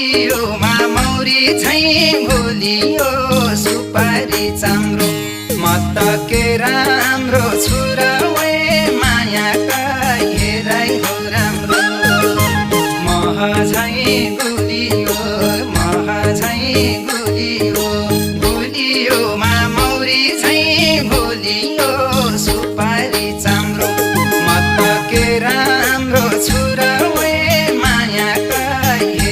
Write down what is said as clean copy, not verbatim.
गुलियोमा मौरी झैँ भुलियो सुपारी चाम्रो म त के राम्रो छु र वे मायाका हेराइ हो राम्रो मह झैँ गुलियो गुलियोमा